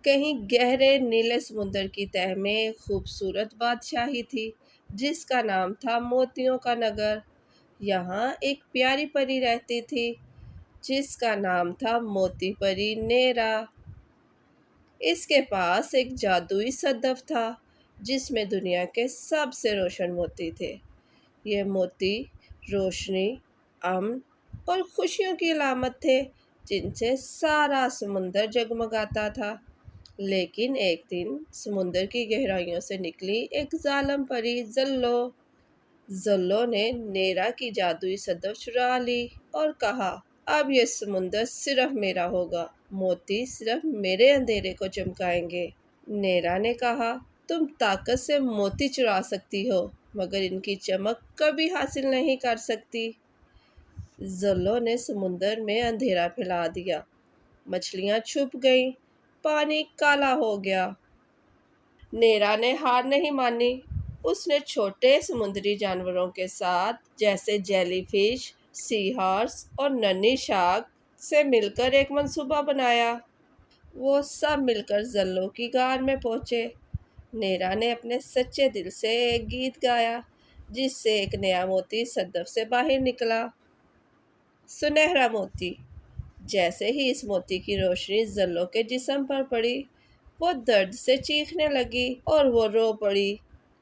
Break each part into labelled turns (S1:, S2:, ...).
S1: کہیں گہرے نیلے سمندر کی تہہ میں ایک خوبصورت بادشاہی تھی جس کا نام تھا موتیوں کا نگر۔ یہاں ایک پیاری پری رہتی تھی جس کا نام تھا موتی پری نیرا۔ اس کے پاس ایک جادوئی صدف تھا جس میں دنیا کے سب سے روشن موتی تھے۔ یہ موتی روشنی، امن اور خوشیوں کی علامت تھے جن سے سارا سمندر جگمگاتا تھا۔ لیکن ایک دن سمندر کی گہرائیوں سے نکلی ایک ظالم پری زلو نے نیرا کی جادوئی صدف چرا لی اور کہا، اب یہ سمندر صرف میرا ہوگا، موتی صرف میرے اندھیرے کو چمکائیں گے۔ نیرا نے کہا، تم طاقت سے موتی چرا سکتی ہو مگر ان کی چمک کبھی حاصل نہیں کر سکتی۔ زلو نے سمندر میں اندھیرا پھیلا دیا، مچھلیاں چھپ گئیں، پانی کالا ہو گیا۔ نیرا نے ہار نہیں مانی، اس نے چھوٹے سمندری جانوروں کے ساتھ جیسے جیلی فش، سی ہارس اور ننھی شارک سے مل کر ایک منصوبہ بنایا۔ وہ سب مل کر زلو کی غار میں پہنچے۔ نیرا نے اپنے سچے دل سے ایک گیت گایا جس سے ایک نیا موتی صدف سے باہر نکلا، سنہرا موتی۔ جیسے ہی اس موتی کی روشنی زلو کے جسم پر پڑی، وہ درد سے چیخنے لگی اور وہ رو پڑی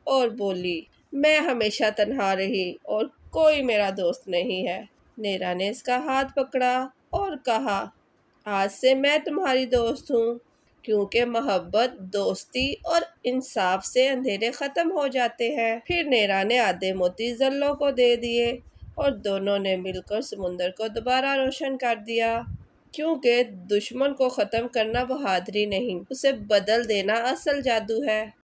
S1: اور بولی، میں ہمیشہ تنہا رہی اور کوئی میرا دوست نہیں ہے۔ نیرا نے اس کا ہاتھ پکڑا اور کہا، آج سے میں تمہاری دوست ہوں، کیونکہ محبت، دوستی اور انصاف سے اندھیرے ختم ہو جاتے ہیں۔ پھر نیرا نے آدھے موتی زلو کو دے دیے اور دونوں نے مل کر سمندر کو دوبارہ روشن کر دیا۔ کیونکہ دشمن کو ختم کرنا بہادری نہیں، اسے بدل دینا اصل جادو ہے۔